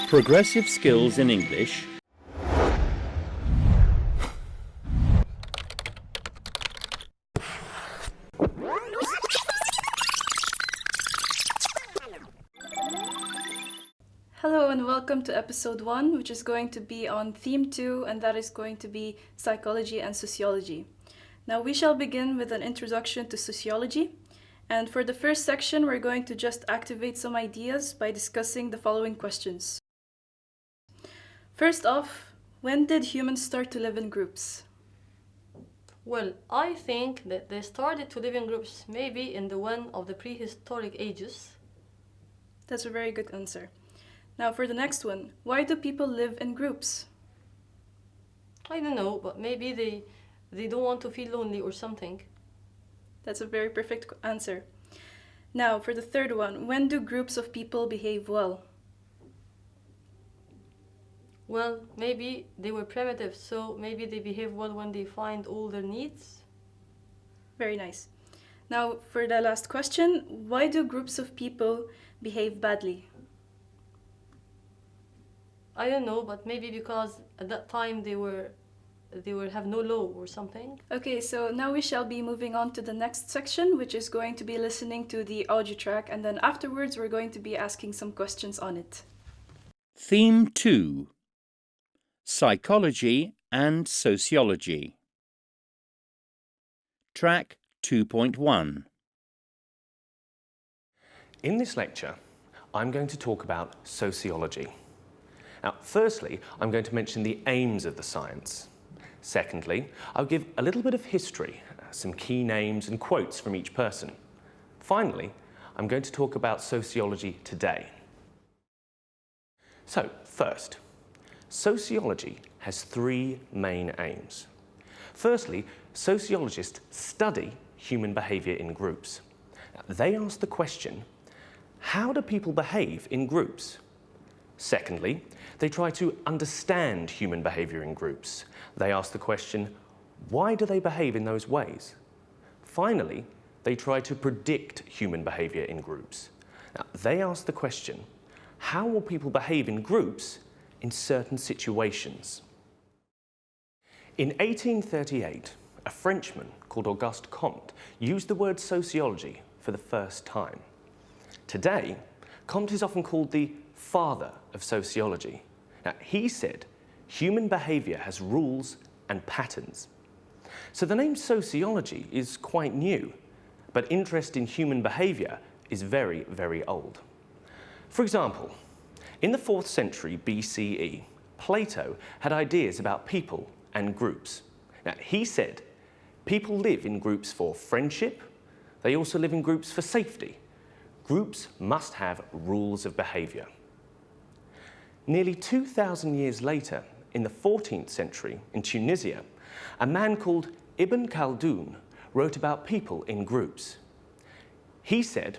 Progressive Skills in English. Hello and welcome to episode 1, which is going to be on theme 2, and that is going to be psychology and sociology. Now we shall begin with an introduction to sociology. And for the first section, we're going to just activate some ideas by discussing the following questions. First off, when did humans start to live in groups? Well, I think that they started to live in groups maybe in the one of the prehistoric ages. That's a very good answer. Now for the next one, why do people live in groups? I don't know, but maybe they don't want to feel lonely or something. That's a very perfect answer. Now for the third one, when do groups of people behave well? Well, maybe they were primitive, so maybe they behave well when they find all their needs. Very nice. Now for the last question, why do groups of people behave badly? I don't know, but maybe because at that time they were have no law or something. Okay, so now we shall be moving on to the next section, which is going to be listening to the audio track, and then afterwards we're going to be asking some questions on it. Theme 2. Psychology and Sociology. Track 2.1. In this lecture, I'm going to talk about sociology. Now, firstly, I'm going to mention the aims of the science. Secondly, I'll give a little bit of history, some key names and quotes from each person. Finally, I'm going to talk about sociology today. So, first, sociology has three main aims. Firstly, sociologists study human behaviour in groups. They ask the question, how do people behave in groups? Secondly, they try to understand human behaviour in groups. They ask the question, why do they behave in those ways? Finally, they try to predict human behaviour in groups. Now, they ask the question, how will people behave in groups in certain situations? In 1838, a Frenchman called Auguste Comte used the word sociology for the first time. Today, Comte is often called the father of sociology. Now, he said human behaviour has rules and patterns. So the name sociology is quite new, but interest in human behaviour is very, very old. For example, in the 4th century BCE, Plato had ideas about people and groups. Now, he said people live in groups for friendship, they also live in groups for safety. Groups must have rules of behaviour. Nearly 2,000 years later, in the 14th century, in Tunisia, a man called Ibn Khaldun wrote about people in groups. He said,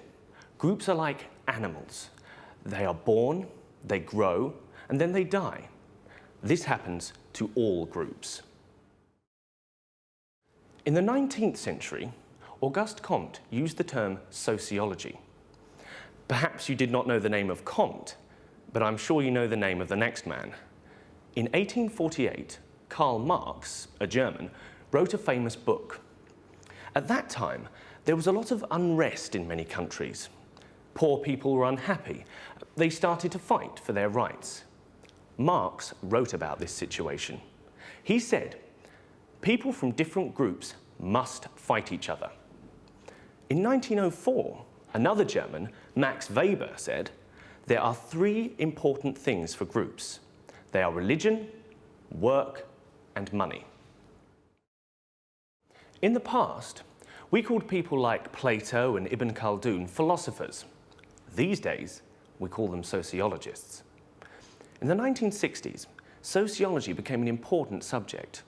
groups are like animals. They are born, they grow, and then they die. This happens to all groups. In the 19th century, Auguste Comte used the term sociology. Perhaps you did not know the name of Comte, but I'm sure you know the name of the next man. In 1848, Karl Marx, a German, wrote a famous book. At that time, there was a lot of unrest in many countries. Poor people were unhappy. They started to fight for their rights. Marx wrote about this situation. He said, people from different groups must fight each other. In 1904, another German, Max Weber, said, there are three important things for groups. They are religion, work, and money. In the past, we called people like Plato and Ibn Khaldun philosophers. These days, we call them sociologists. In the 1960s, sociology became an important subject.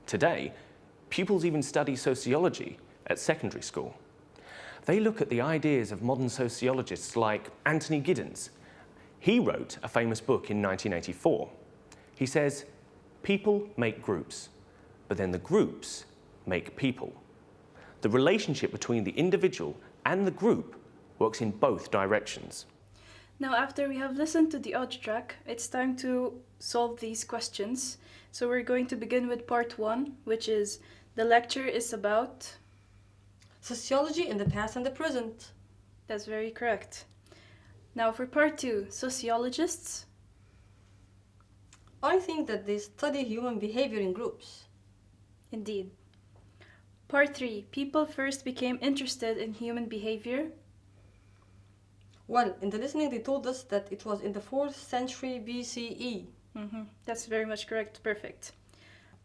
Today, pupils even study sociology at secondary school. They look at the ideas of modern sociologists like Anthony Giddens. He wrote a famous book in 1984. He says, people make groups, but then the groups make people. The relationship between the individual and the group works in both directions. Now, after we have listened to the audio track, it's time to solve these questions. So we're going to begin with part 1, which is the lecture is about... Sociology in the past and the present. That's very correct. Now for part 2, sociologists. I think that they study human behavior in groups. Indeed. Part 3, people first became interested in human behavior. Well, in the listening they told us that it was in the 4th century BCE. That's very much correct. Perfect.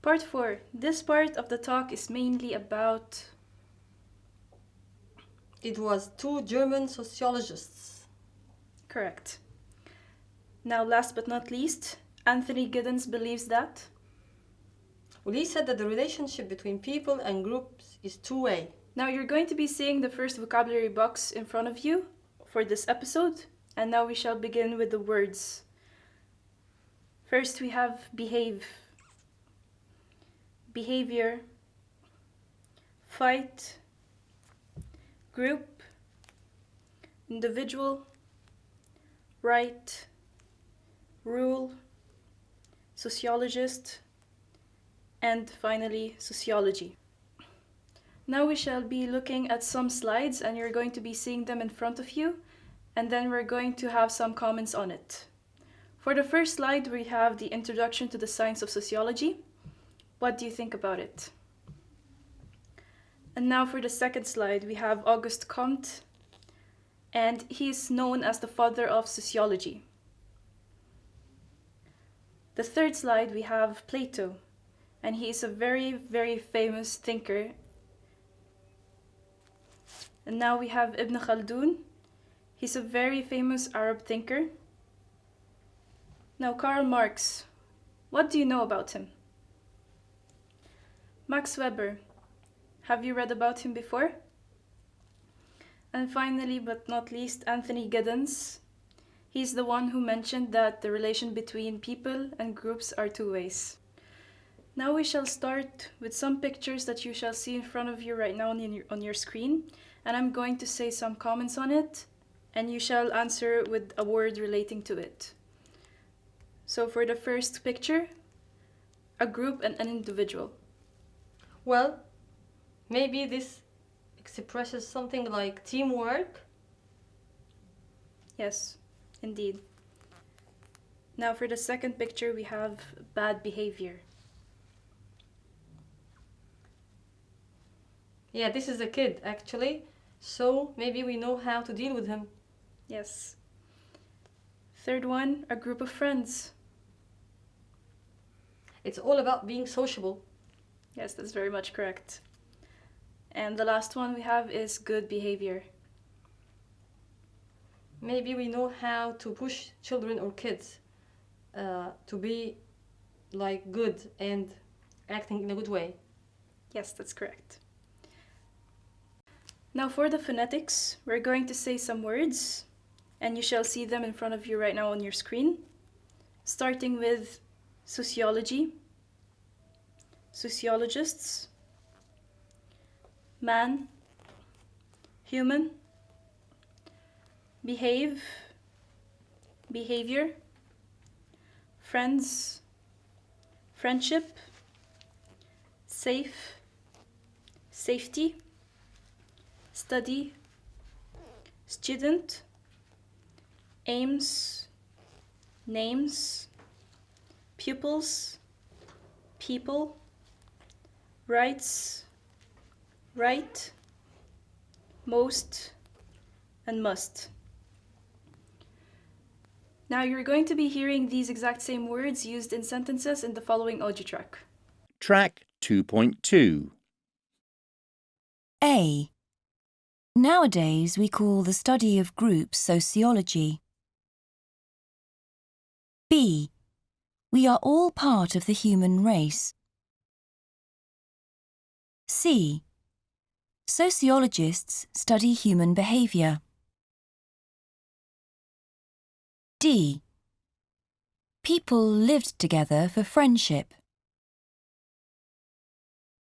Part 4, this part of the talk is mainly about... It was 2 German sociologists. Correct. Now, last but not least, Anthony Giddens believes that... Well, he said that the relationship between people and groups is two-way. Now you're going to be seeing the first vocabulary box in front of you for this episode, and now we shall begin with the words. First we have behave, behavior, fight, group, individual, right, rule, sociologist, and finally sociology. Now we shall be looking at some slides and you're going to be seeing them in front of you, and then we're going to have some comments on it. For the first slide, we have the introduction to the science of sociology. What do you think about it? And now for the second slide, we have Auguste Comte, and he is known as the father of sociology. The third slide, we have Plato, and he is a very, very famous thinker. And now we have Ibn Khaldun. He's a very famous Arab thinker. Now Karl Marx. What do you know about him? Max Weber. Have you read about him before? And finally, but not least, Anthony Giddens. He's the one who mentioned that the relation between people and groups are two ways. Now we shall start with some pictures that you shall see in front of you right now on your screen, and I'm going to say some comments on it, and you shall answer with a word relating to it. So for the first picture, a group and an individual. Well, maybe this expresses something like teamwork. Yes, indeed. Now for the second picture, we have bad behavior. Yeah, this is a kid actually, so maybe we know how to deal with him. Yes. Third one, a group of friends. It's all about being sociable. Yes, that's very much correct. And the last one we have is good behavior. Maybe we know how to push children or kids to be like good and acting in a good way. Yes, that's correct. Now for the phonetics, we're going to say some words, and you shall see them in front of you right now on your screen. Starting with sociology, sociologists, man, human, behave, behavior, friends, friendship, safe, safety, study, student, aims, names, pupils, people, rights, right, most, and must. Now you're going to be hearing these exact same words used in sentences in the following audio track. Track 2.2. A. Nowadays we call the study of groups sociology. B. We are all part of the human race. C. Sociologists study human behaviour. D. People lived together for friendship.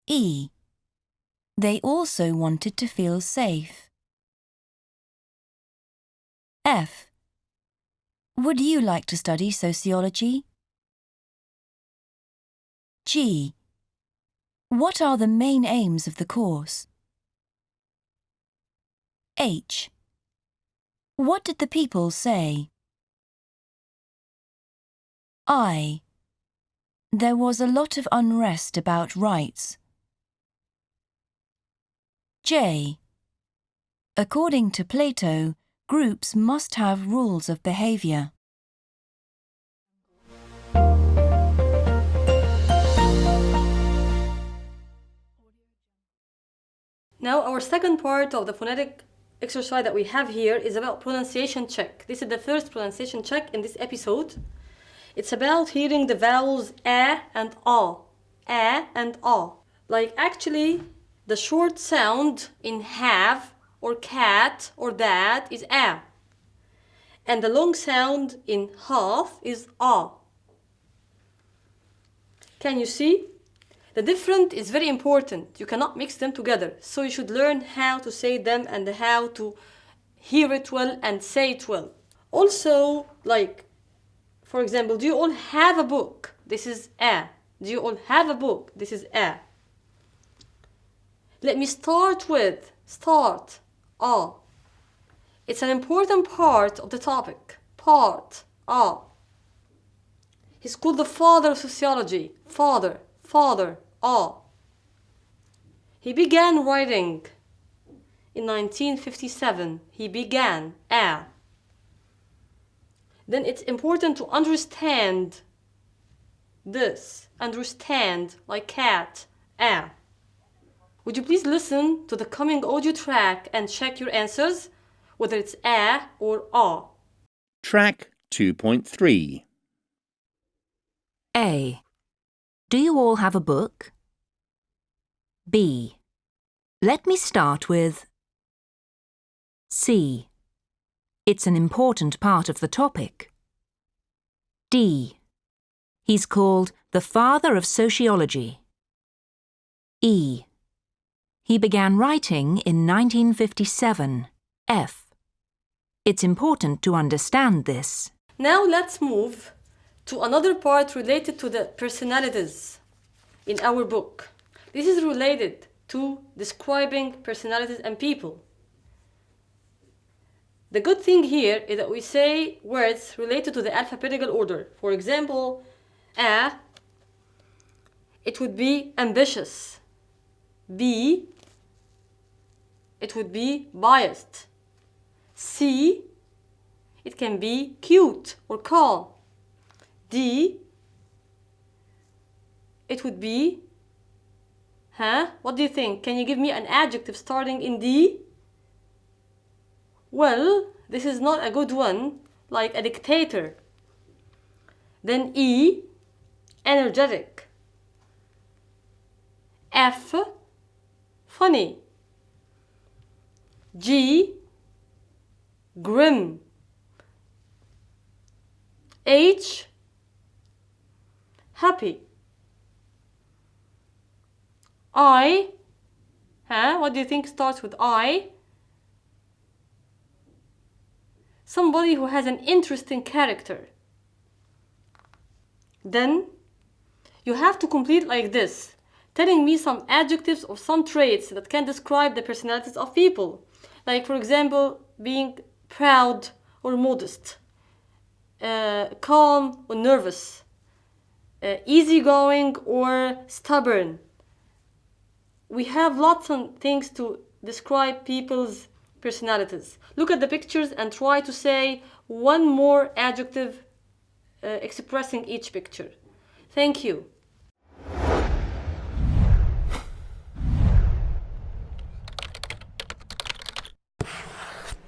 E. They also wanted to feel safe. F. Would you like to study sociology? G. What are the main aims of the course? H. What did the people say? I. There was a lot of unrest about rights. J. According to Plato, groups must have rules of behaviour. Now our second part of the phonetic exercise that we have here is about pronunciation check. This is the first pronunciation check in this episode. It's about hearing the vowels a and a and a. Like actually the short sound in have or cat or that is a. And the long sound in half is a. Can you see? The different is very important. You cannot mix them together. So you should learn how to say them and how to hear it well and say it well. Also, like, for example, do you all have a book? This is a. Do you all have a book? This is a. Let me start with a. It's an important part of the topic. Part, a. He's called the father of sociology. Father, a. He began writing in 1957. He began a. Then it's important to understand this. Understand, like cat, a. Would you please listen to the coming audio track and check your answers, whether it's a or a. Track 2.3. A. Do you all have a book? B. Let me start with C. It's an important part of the topic. D. He's called the father of sociology. E. He began writing in 1957. F. It's important to understand this. Now let's move to another part related to the personalities in our book. This is related to describing personalities and people. The good thing here is that we say words related to the alphabetical order. For example, A, it would be ambitious. B, it would be biased. C, it can be cute or calm. D, it would be, what do you think? Can you give me an adjective starting in D? Well, this is not a good one, like a dictator. Then E, energetic. F, funny. G, grim. H, happy. I, what do you think starts with I? Somebody who has an interesting character. Then you have to complete like this, telling me some adjectives or some traits that can describe the personalities of people. Like, for example, being proud or modest, calm or nervous, easygoing or stubborn. We have lots of things to describe people's personalities. Look at the pictures and try to say one more adjective expressing each picture. Thank you.